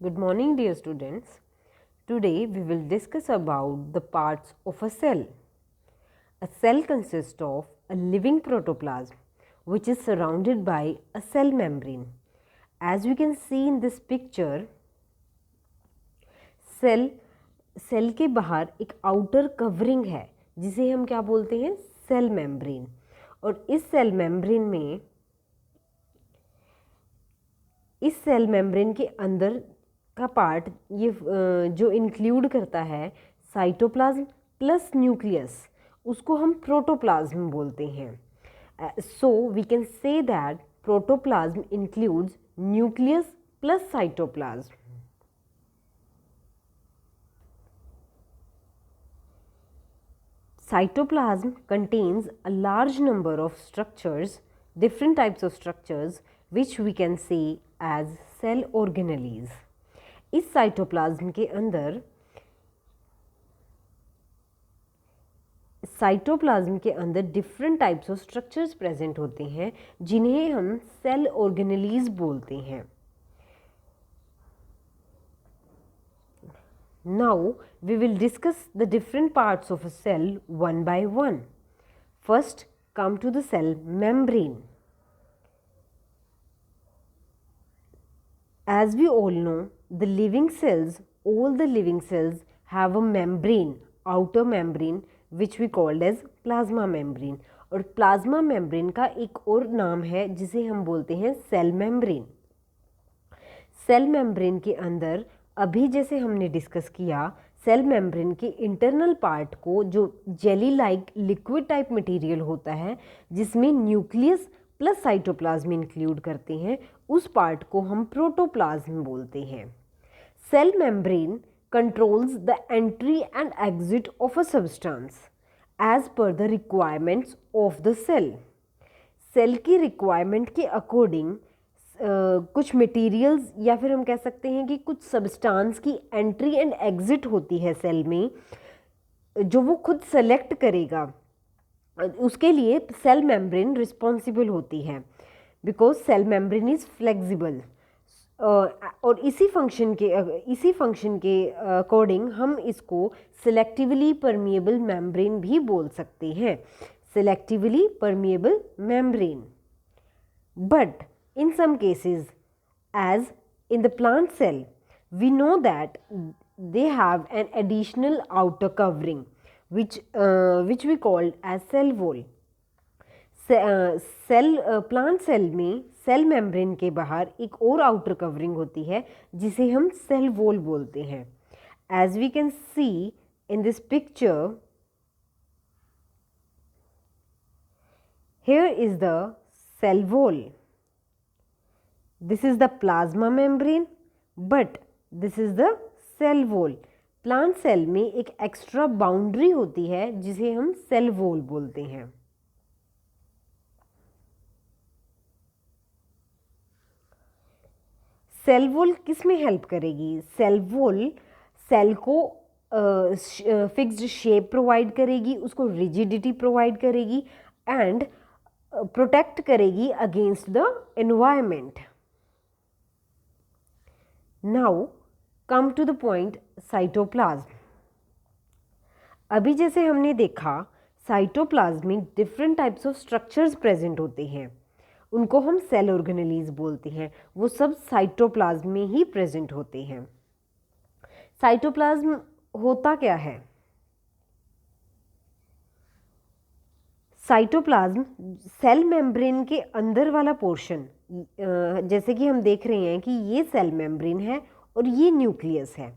Good morning, dear students. Today we will discuss about the parts of a cell. A cell consists of a living protoplasm which is surrounded by a cell membrane. As we can see in this picture, cell के बाहर एक outer covering है जिसे हम क्या बोलते हैं, cell membrane. और इस सेल मेम्ब्रेन के अंदर का पार्ट ये जो इंक्लूड करता है साइटोप्लाज्म प्लस न्यूक्लियस, उसको हम प्रोटोप्लाज्म बोलते हैं। So we can say that protoplasm includes nucleus plus cytoplasm. Cytoplasm contains a large number of structures, different types of structures, which we can say as cell organelles. इस cytoplasm के अंदर different types of structures present होते हैं जिन्हें हम cell organelles बोलते हैं। Now we will discuss the different parts of a cell one by one. First, come to the cell membrane. As we all know, all the living cells have a membrane, outer membrane, which we called as plasma membrane. और plasma membrane का एक और नाम है जिसे हम बोलते हैं सेल मेम्ब्रेन। सेल मेम्ब्रेन के अंदर अभी जैसे हमने डिस्कस किया, सेल मेम्ब्रेन के इंटरनल पार्ट को जो jelly like liquid type material होता है जिसमें न्यूक्लियस प्लस साइटोप्लाज्म इंक्लूड करते हैं, उस पार्ट को हम प्रोटोप्लाज्म बोलते हैं। Cell membrane controls the entry and exit of a substance as per the requirements of the cell. Cell की रिक्वायरमेंट के अकॉर्डिंग कुछ मटेरियल्स या फिर हम कह सकते हैं कि कुछ सब्सटेंस की एंट्री एंड एग्जिट होती है सेल में, जो वो खुद सेलेक्ट करेगा। उसके लिए सेल मेम्ब्रेन रिस्पॉन्सिबल होती है, because cell membrane is flexible. और इसी फंक्शन के अकॉर्डिंग हम इसको सिलेक्टिवली परमिएबल मेम्ब्रेन भी बोल सकते हैं, selectively permeable membrane. But in some cases, as in the plant cell, we know that they have an additional outer covering which we called as cell wall. Plant cell में cell membrane के बाहर एक और outer covering होती है जिसे हम cell wall बोलते हैं। As we can see in this picture, here is the cell wall. This is the plasma membrane, but this is the cell wall. Plant cell में एक एक्स्ट्रा बाउंड्री होती है जिसे हम सेल वॉल बोलते हैं। सेल वॉल किस में हेल्प करेगी? सेल वॉल सेल को फिक्स्ड शेप प्रोवाइड करेगी, उसको रिजिडिटी प्रोवाइड करेगी एंड प्रोटेक्ट करेगी against the environment. Now come to the point, cytoplasm. अभी जैसे हमने देखा, साइटोप्लाज्म में different types of structures present होते हैं, उनको हम सेल ऑर्गेनेलीज बोलते हैं। वो सब साइटोप्लाज्म में ही प्रेजेंट होते हैं। साइटोप्लाज्म होता क्या है? साइटोप्लाज्म सेल मेम्ब्रेन के अंदर वाला पोर्शन, जैसे कि हम देख रहे हैं कि ये सेल मेम्ब्रेन है और ये न्यूक्लियस है।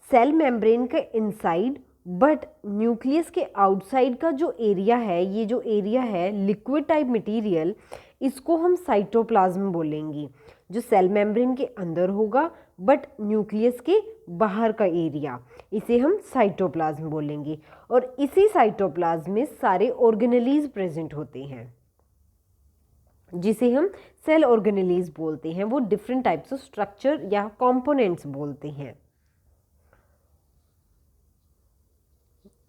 सेल मेम्ब्रेन के इनसाइड बट न्यूक्लियस के आउटसाइड का जो एरिया है, ये जो एरिया है लिक्विड टाइप मटेरियल, इसको हम साइटोप्लाज्म बोलेंगे। जो सेल मेम्ब्रेन के अंदर होगा बट न्यूक्लियस के बाहर का एरिया, इसे हम साइटोप्लाज्म बोलेंगे। और इसी साइटोप्लाज्म में सारे ऑर्गेनेलीज प्रेजेंट होते हैं जिसे हम सेल ऑर्गेनेलीज बोलते हैं। वो डिफरेंट टाइप्स ऑफ स्ट्रक्चर या कंपोनेंट्स बोलते हैं।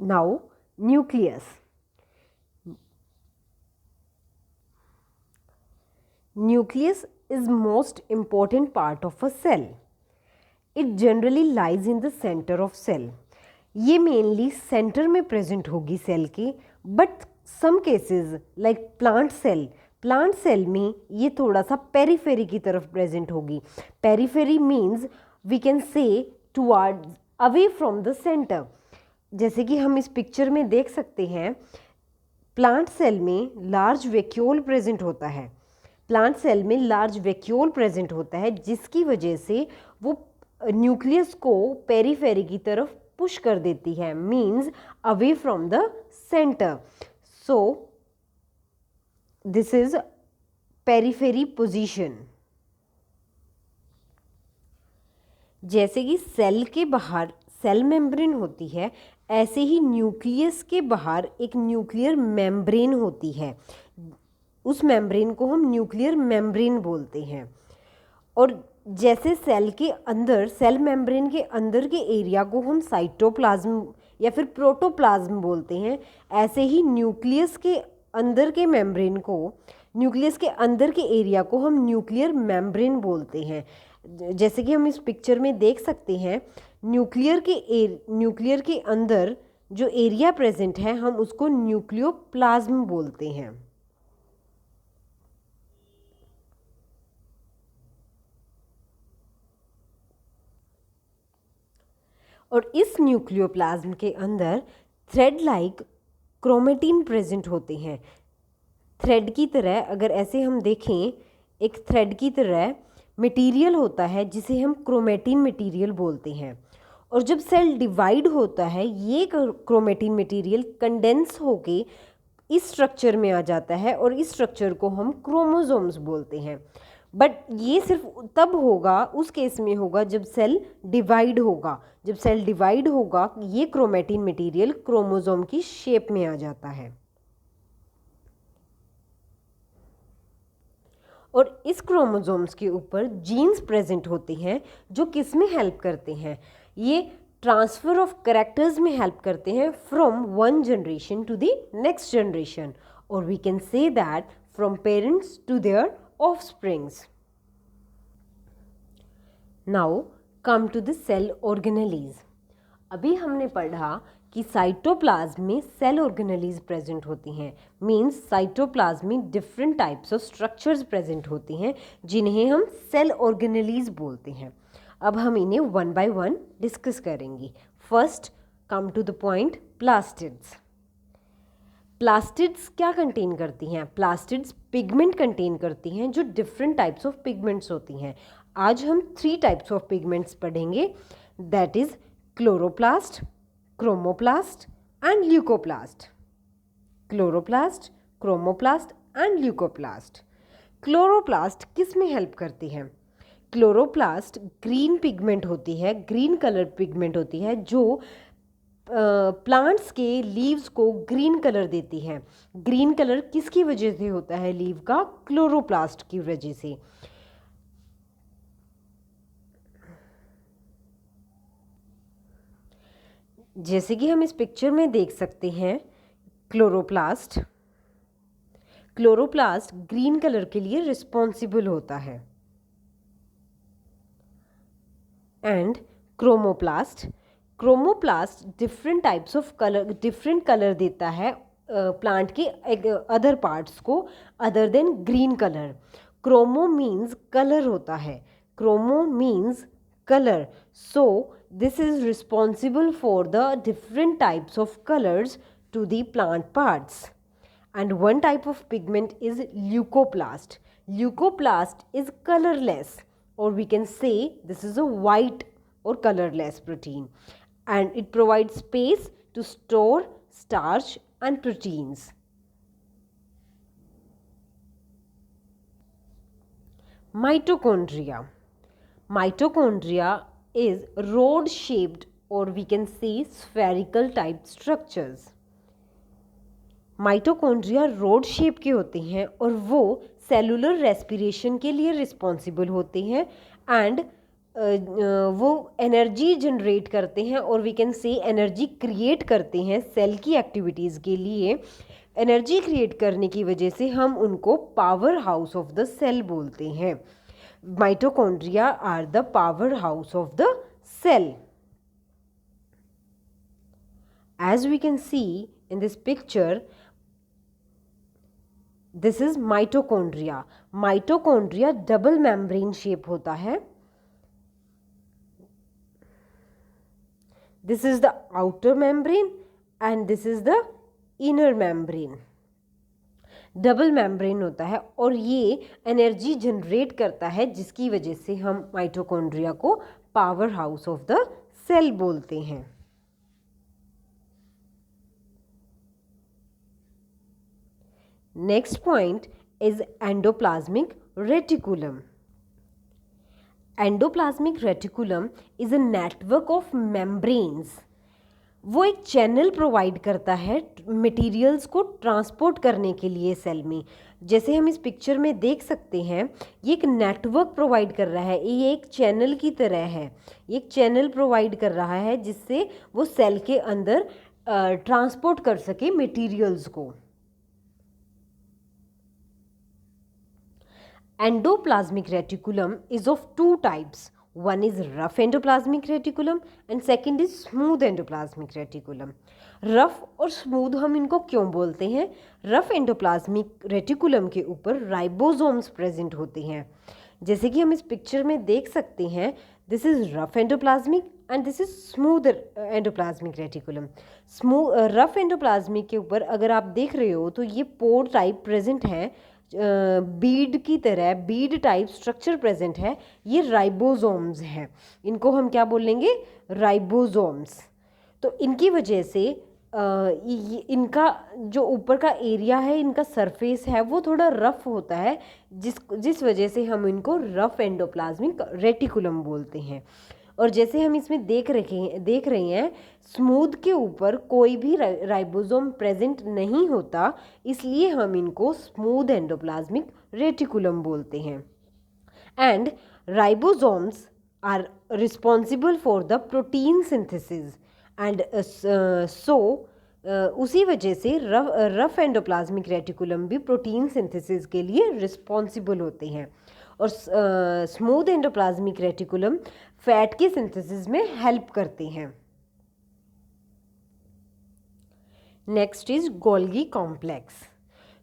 Now nucleus. Nucleus is most important part of a cell. It generally lies in the centre of cell. ये मेनली सेंटर में प्रेजेंट होगी सेल के, but some cases like plant cell में ये थोड़ा सा पेरीफेरी की तरफ प्रेजेंट होगी। Periphery means we can say towards away from the centre. जैसे कि हम इस पिक्चर में देख सकते हैं, प्लांट सेल में लार्ज वैक्यूल प्रेजेंट होता है। प्लांट सेल में लार्ज वैक्यूल प्रेजेंट होता है, जिसकी वजह से वो न्यूक्लियस को पेरीफेरी की तरफ पुश कर देती है, means away from the centre. So this is periphery position. जैसे कि सेल के बाहर सेल मेम्ब्रेन होती है, ऐसे ही न्यूक्लियस के बाहर एक न्यूक्लियर मेम्ब्रेन होती है। उस मेम्ब्रेन को हम न्यूक्लियर मेम्ब्रेन बोलते हैं। और जैसे सेल के अंदर, सेल मेम्ब्रेन के अंदर के एरिया को हम साइटोप्लाज्म या फिर प्रोटोप्लाज्म बोलते हैं, ऐसे ही न्यूक्लियस के अंदर के मेम्ब्रेन को, न्यूक्लियस के अंदर के एरिया को हम न्यूक्लियर मेम्ब्रेन बोलते हैं। जैसे कि हम इस पिक्चर में देख सकते हैं, न्यूक्लियर के अंदर जो एरिया प्रेजेंट है, हम उसको न्यूक्लियोप्लाज्म बोलते हैं। और इस न्यूक्लियोप्लाज्म के अंदर थ्रेड लाइक क्रोमेटिन प्रेजेंट होते हैं। थ्रेड की तरह, अगर ऐसे हम देखें, एक थ्रेड की तरह मटेरियल होता है जिसे हम क्रोमेटिन मटेरियल बोलते हैं। और जब सेल डिवाइड होता है, ये क्रोमेटिन मटेरियल कंडेंस होके इस स्ट्रक्चर में आ जाता है और इस स्ट्रक्चर को हम क्रोमोसोम्स बोलते हैं। बट ये सिर्फ तब होगा, उस केस में होगा जब सेल डिवाइड होगा। जब सेल डिवाइड होगा, ये क्रोमेटिन मटेरियल क्रोमोसोम की शेप में आ जाता है। और इस क्रोमोसोम्स के ऊपर जीन्स प्रेजेंट होते हैं, जो किस में हेल्प करते हैं? ये ट्रांसफ़र ऑफ कैरेक्टर्स में हेल्प करते हैं from one generation to the next generation, और we can say that from parents to their offsprings. Now come to the cell organelles. अभी हमने पढ़ा कि साइटोप्लाज्म में सेल ऑर्गेनेलीज प्रेजेंट होती हैं, मीन्स साइटोप्लाज्म में different types of structures present होती हैं, जिन्हें हम सेल ऑर्गेनेलीज बोलते हैं। अब हम इन्हें वन बाय वन डिस्कस करेंगे। First come to the point, plastids. Plastids क्या कंटेन करती हैं? प्लास्टिड्स पिगमेंट कंटेन करती हैं, जो डिफरेंट टाइप्स ऑफ पिगमेंट्स होती हैं। आज हम 3 टाइप्स ऑफ पिगमेंट्स पढ़ेंगे, that is chloroplast, chromoplast and leucoplast. Chloroplast, chromoplast and leucoplast. Chloroplast किस में हेल्प करती हैं? क्लोरोप्लास्ट ग्रीन पिगमेंट होती है, ग्रीन कलर पिगमेंट होती है, जो प्लांट्स के लीव्स को ग्रीन कलर देती है। ग्रीन कलर किसकी वजह से होता है लीव का? क्लोरोप्लास्ट की वजह से। जैसे कि हम इस पिक्चर में देख सकते हैं, क्लोरोप्लास्ट ग्रीन कलर के लिए रिस्पॉन्सिबल होता है। And chromoplast different types of colour, different colour देता है प्लांट के अदर पार्ट्स को, other than green colour. Chromo means colour होता है, chromo means colour. So this is responsible for the different types of colors to the plant parts. And one type of pigment is leucoplast. Leucoplast is colorless, or we can say this is a white or colorless protein, and it provides space to store starch and proteins. Mitochondria is rod shaped, or we can say spherical type structures. Mitochondria rod shape के होते हैं और वो cellular respiration के लिए responsible होते हैं, and वो एनर्जी जनरेट करते हैं, और we can say energy create करते हैं सेल की एक्टिविटीज़ के लिए। एनर्जी क्रिएट करने की वजह से हम उनको power house of the cell बोलते हैं। Mitochondria are the power house of the cell. As we can see in this picture, this is mitochondria. Mitochondria double membrane shape होता है. This is the outer membrane and this is the inner membrane. Double membrane होता है और ये energy generate करता है, जिसकी वजह से हम माइटोकॉन्ड्रिया को power house of the cell बोलते हैं. Next point is endoplasmic reticulum. Endoplasmic reticulum is a network of membranes. वो एक चैनल प्रोवाइड करता है मटेरियल्स को ट्रांसपोर्ट करने के लिए सेल में. जैसे हम इस पिक्चर में देख सकते हैं, ये एक नेटवर्क प्रोवाइड कर रहा है, ये एक चैनल की तरह है. ये एक चैनल प्रोवाइड कर रहा है जिससे वो सेल के अंदर ट्रांसपोर्ट कर सके मटेरियल्स को. Endoplasmic reticulum is of two types. One is rough endoplasmic reticulum and second is smooth endoplasmic reticulum. Rough और स्मूथ हम इनको क्यों बोलते हैं? रफ एंडोप्लाज्मिक रेटिकुलम के ऊपर राइबोसोम्स प्रेजेंट होते हैं. जैसे कि हम इस पिक्चर में देख सकते हैं, this is rough endoplasmic and this is smooth endoplasmic reticulum. Rough endoplasmic के ऊपर अगर आप देख रहे हो तो ये पोर टाइप प्रेजेंट है, बीड की तरह बीड टाइप स्ट्रक्चर प्रेजेंट है. ये राइबोसोम्स हैं. इनको हम क्या बोलेंगे? राइबोसोम्स. तो इनकी वजह से इनका जो ऊपर का एरिया है, इनका सरफेस है, वो थोड़ा रफ होता है, जिस वजह से हम इनको रफ एंडोप्लाज्मिक रेटिकुलम बोलते हैं. और जैसे हम इसमें देख रहे हैं, स्मूथ के ऊपर कोई भी राइबोसोम प्रेजेंट नहीं होता, इसलिए हम इनको स्मूथ एंडोप्लाज्मिक रेटिकुलम बोलते हैं. And ribosomes are responsible for the protein synthesis and so उसी वजह से रफ एंडोप्लाज्मिक रेटिकुलम भी प्रोटीन सिंथेसिस के लिए रिस्पॉन्सिबल होते हैं. और स्मूथ एंडोप्लाज्मिक रेटिकुलम फैट के सिंथेसिस में हेल्प करते हैं. Next is Golgi complex.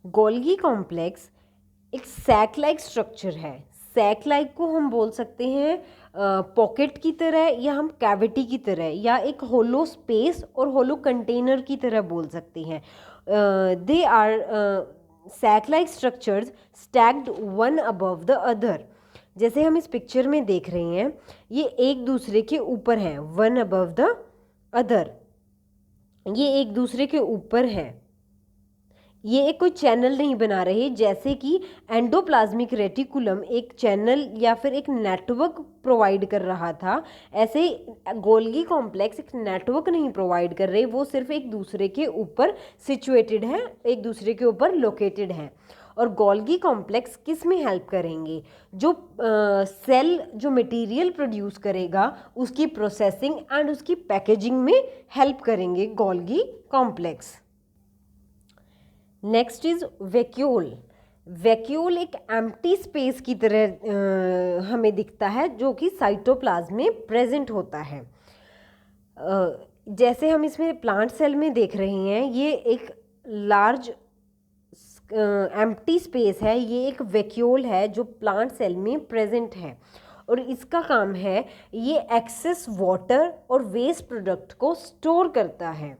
Golgi complex एक सैक लाइक स्ट्रक्चर है. सैक लाइक को हम बोल सकते हैं पॉकेट की तरह, या हम कैविटी की तरह, या एक होलो स्पेस और होलो कंटेनर की तरह बोल सकते हैं. They are sac like structures stacked one above the other. जैसे हम इस पिक्चर में देख रहे हैं, ये एक दूसरे के ऊपर हैं, वन अबव द अदर. ये एक दूसरे के ऊपर हैं. ये एक कोई चैनल नहीं बना रहे, जैसे कि एंडोप्लाज्मिक रेटिकुलम एक चैनल या फिर एक नेटवर्क प्रोवाइड कर रहा था, ऐसे गोल्गी कॉम्प्लेक्स एक नेटवर्क नहीं प्रोवाइड कर रहे, वो सिर्फ एक दूसरे के ऊपर सिचुएटेड है, एक दूसरे के ऊपर लोकेटेड है. और गोल्गी कॉम्प्लेक्स किस में हेल्प करेंगे? जो सेल जो मटेरियल प्रोड्यूस करेगा उसकी प्रोसेसिंग एंड उसकी पैकेजिंग में हेल्प करेंगे Golgi complex. Next is vacuole. Vacuole एक एम्प्टी स्पेस की तरह हमें दिखता है, जो कि साइटोप्लाज्म में प्रेजेंट होता है. जैसे हम इसमें प्लांट सेल में देख रहे हैं, ये एक लार्ज एम्प्टी स्पेस है. ये एक वैक्यूल है जो प्लांट सेल में प्रेजेंट है, और इसका काम है ये एक्सेस वाटर और वेस्ट प्रोडक्ट को स्टोर करता है.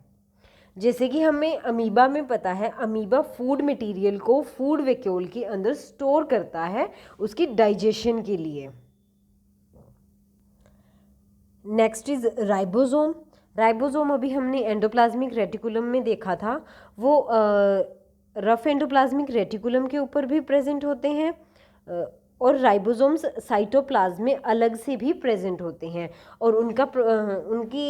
जैसे कि हमें अमीबा में पता है, अमीबा फूड मटेरियल को फूड वैक्यूल के अंदर स्टोर करता है उसकी डाइजेशन के लिए. Next is ribosome. राइबोसोम अभी हमने एंडोप्लाज्मिक रेटिकुलम में देखा था, वो रफ एंडोप्लाज्मिक रेटिकुलम के ऊपर भी प्रेजेंट होते हैं, और राइबोसोम्स साइटोप्लाज्म में अलग से भी प्रेजेंट होते हैं. और उनकी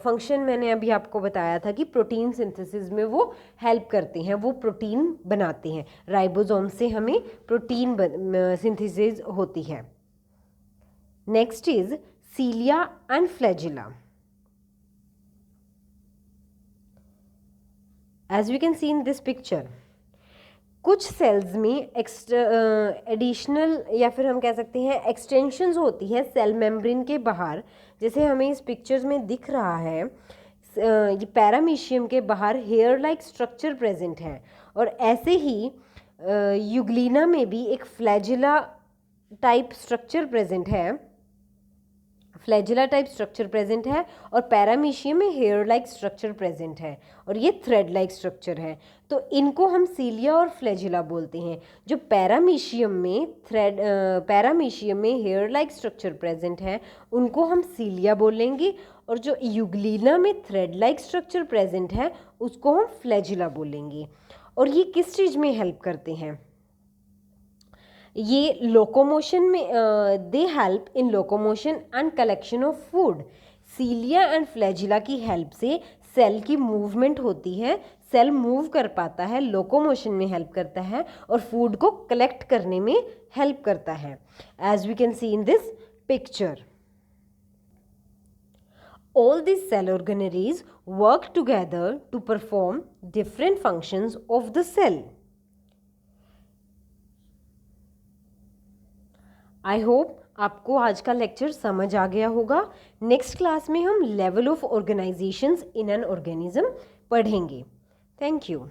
फंक्शन मैंने अभी आपको बताया था कि प्रोटीन सिंथेसिस में वो हेल्प करते हैं, वो प्रोटीन बनाते हैं. राइबोसोम से हमें प्रोटीन सिंथेसिस होती है. Next is cilia and flagella. As we can see in this picture, कुछ सेल्स में एडिशनल या फिर हम कह सकते हैं एक्सटेंशंस होती है सेल मेम्ब्रेन के बाहर, जैसे हमें इस पिक्चर्स में दिख रहा है। ये पैरामीशियम के बाहर हेयर लाइक स्ट्रक्चर प्रेजेंट है, और ऐसे ही यूग्लिना में भी एक फ्लैजिला टाइप स्ट्रक्चर प्रेजेंट है, फ्लैजिला टाइप स्ट्रक्चर प्रेजेंट है, और पैरामीशियम में हेयर लाइक स्ट्रक्चर प्रेजेंट है, और ये थ्रेड लाइक स्ट्रक्चर है। तो इनको हम सीलिया और फ्लैजिला बोलते हैं। जो पैरामीशियम में हेयर लाइक स्ट्रक्चर प्रेजेंट है उनको हम सीलिया बोलेंगे, और जो यूग्लिना में थ्रेड लाइक स्ट्रक्चर प्रेजेंट है उसको हम फ्लैजिला बोलेंगे। और ये किस चीज़ में हेल्प करते हैं? ये लोकोमोशन में they help in locomotion and collection of food. Cilia and flagella की हेल्प से सेल की मूवमेंट होती है, सेल मूव कर पाता है, लोकोमोशन में हेल्प करता है, और फूड को कलेक्ट करने में हेल्प करता है, as we can see in this picture. All these cell organelles work together to perform different functions of the cell. I hope आपको आज का लेक्चर समझ आ गया होगा। नेक्स्ट क्लास में हम level of organisations in an organism पढ़ेंगे। Thank you.